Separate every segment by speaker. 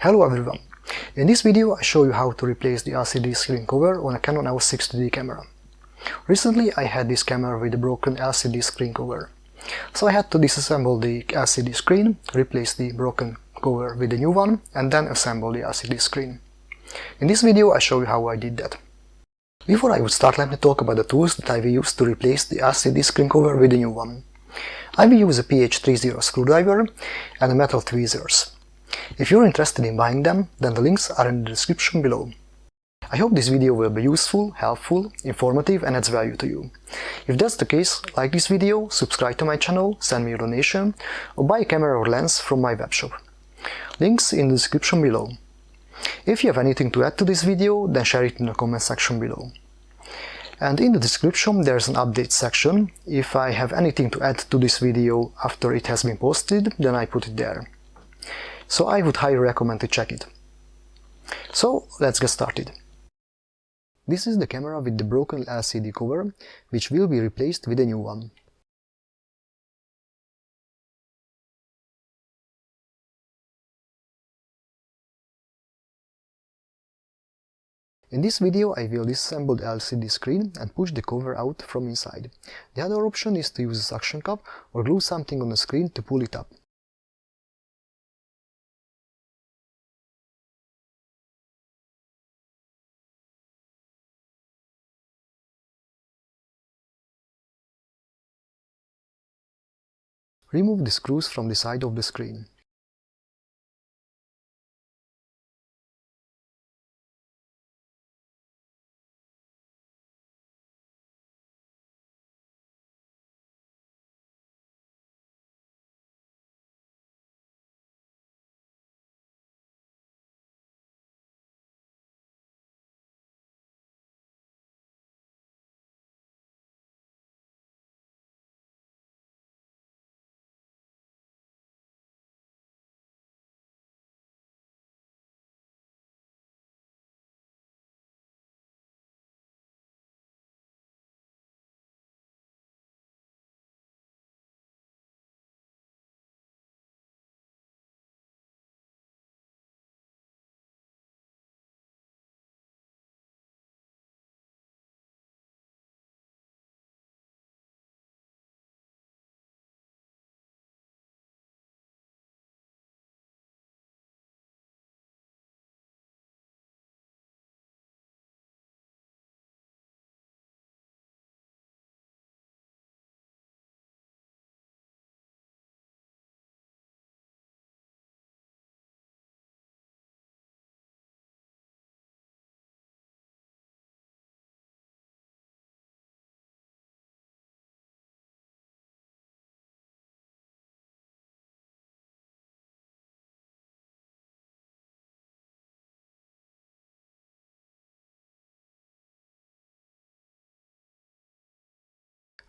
Speaker 1: Hello everyone! In this video I show you how to replace the LCD screen cover on a Canon EOS 60D camera. Recently I had this camera with a broken LCD screen cover. So I had to disassemble the LCD screen, replace the broken cover with a new one, and then assemble the LCD screen. In this video I show you how I did that. Before I would start, let me talk about the tools that I will use to replace the LCD screen cover with a new one. I will use a PH30 screwdriver and a metal tweezers. If you're interested in buying them, then the links are in the description below. I hope this video will be useful, helpful, informative and adds value to you. If that's the case, like this video, subscribe to my channel, send me a donation, or buy a camera or lens from my webshop. Links in the description below. If you have anything to add to this video, then share it in the comment section below. And in the description there's an update section. If I have anything to add to this video after it has been posted, then I put it there. So I would highly recommend to check it. So let's get started. This is the camera with the broken LCD cover, which will be replaced with a new one. In this video I will disassemble the LCD screen and push the cover out from inside. The other option is to use a suction cup or glue something on the screen to pull it up. Remove the screws from the side of the screen.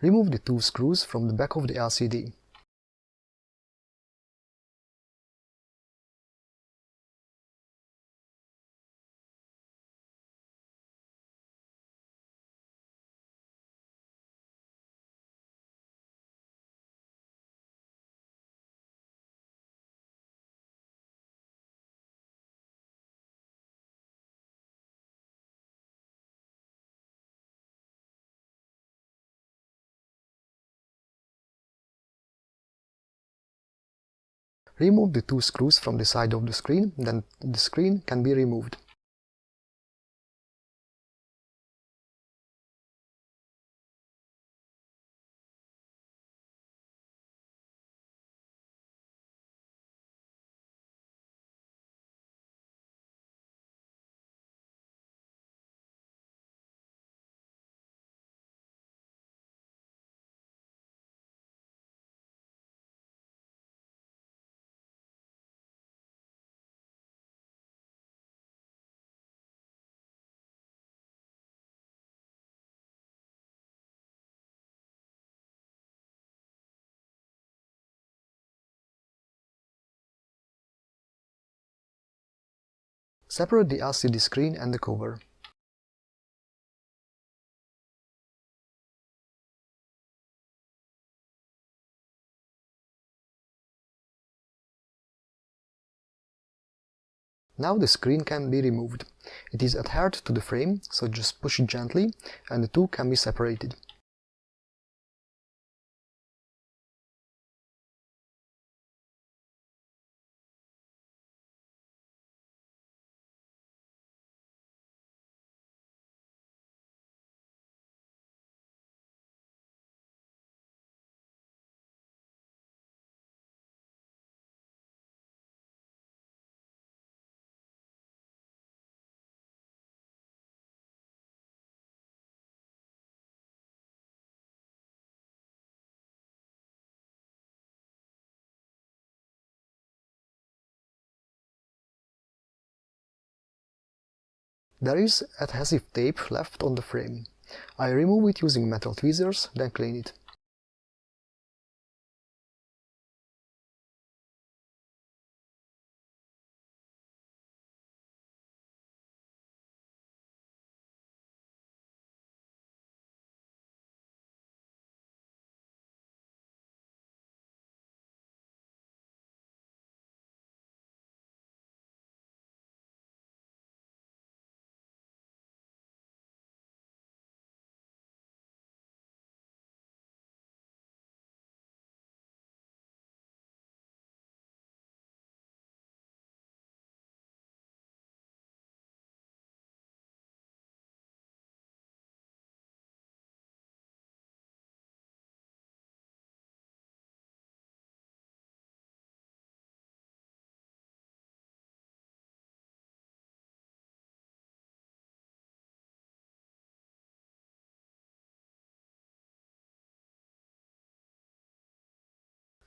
Speaker 1: Remove the two screws from the back of the LCD. Remove the two screws from the side of the screen, then the screen can be removed. Separate the LCD screen and the cover. Now the screen can be removed. It is adhered to the frame, so just push it gently and the two can be separated. There is adhesive tape left on the frame. I remove it using metal tweezers, then clean it.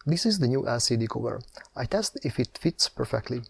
Speaker 1: This is the new LCD cover. I test if it fits perfectly.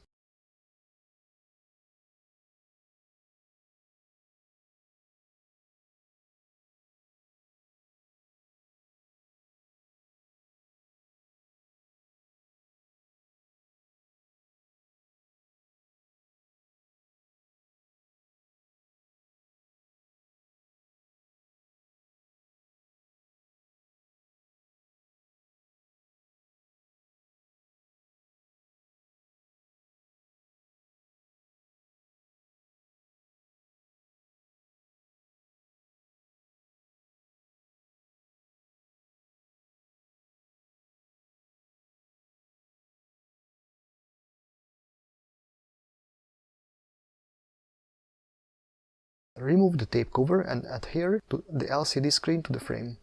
Speaker 1: Remove the tape cover and adhere to the LCD screen to the frame.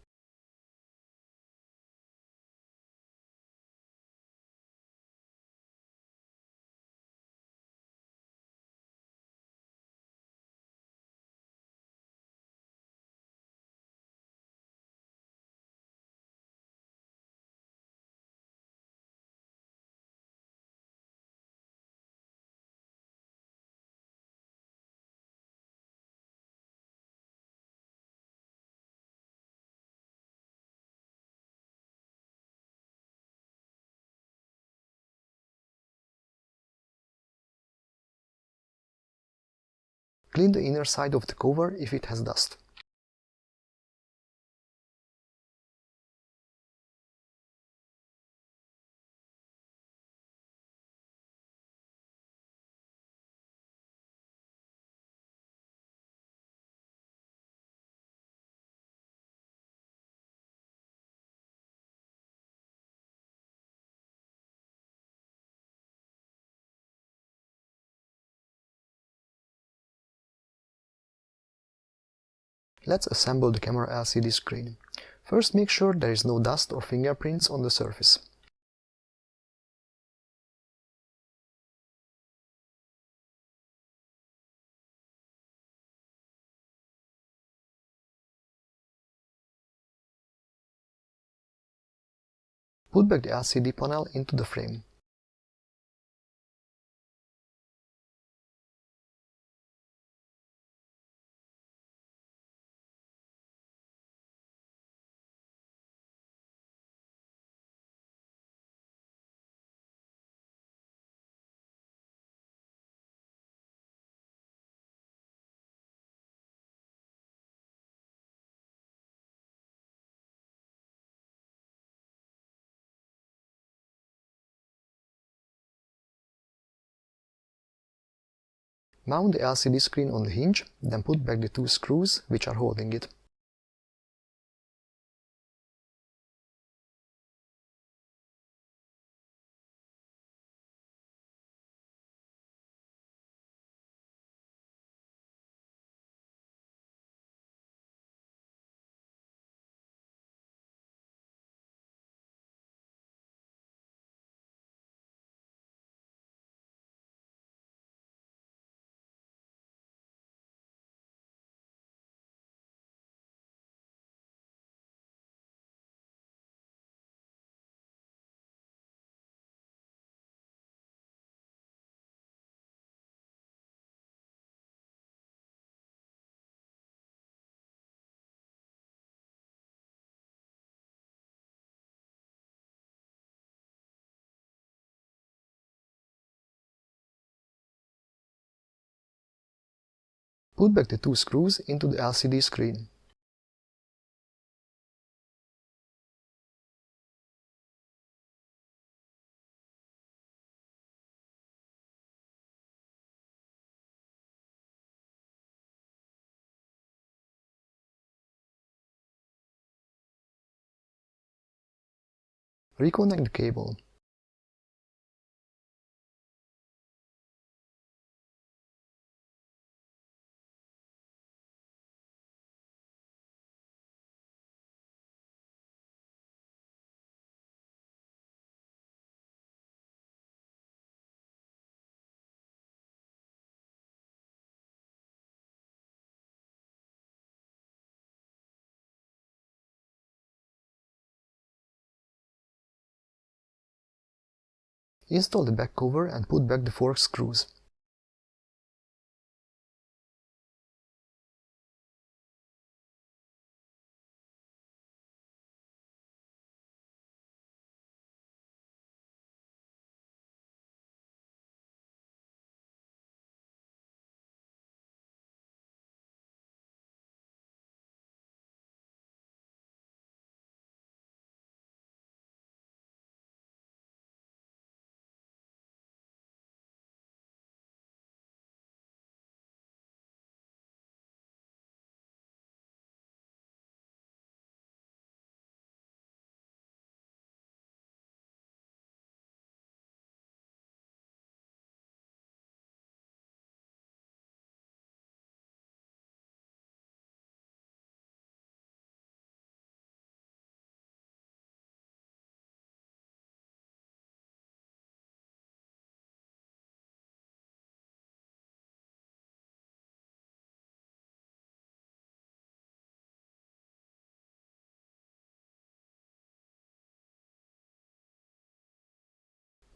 Speaker 1: Clean the inner side of the cover if it has dust. Let's assemble the camera LCD screen. First, make sure there is no dust or fingerprints on the surface. Put back the LCD panel into the frame. Mount the LCD screen on the hinge, then put back the two screws which are holding it. Put back the two screws into the LCD screen. Reconnect the cable. Install the back cover and put back the fork screws.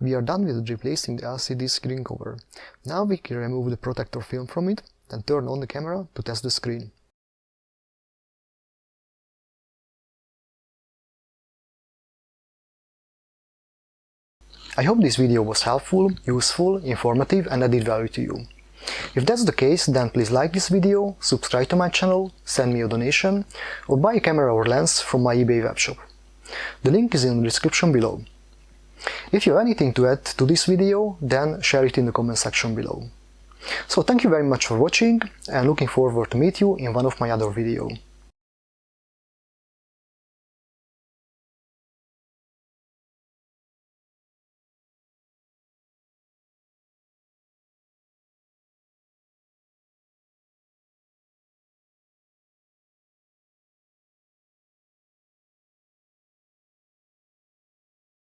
Speaker 1: We are done with replacing the LCD screen cover. Now we can remove the protector film from it and turn on the camera to test the screen. I hope this video was helpful, useful, informative and added value to you. If that's the case, then please like this video, subscribe to my channel, send me a donation, or buy a camera or lens from my eBay webshop. The link is in the description below. If you have anything to add to this video, then share it in the comment section below. So thank you very much for watching and looking forward to meet you in one of my other videos.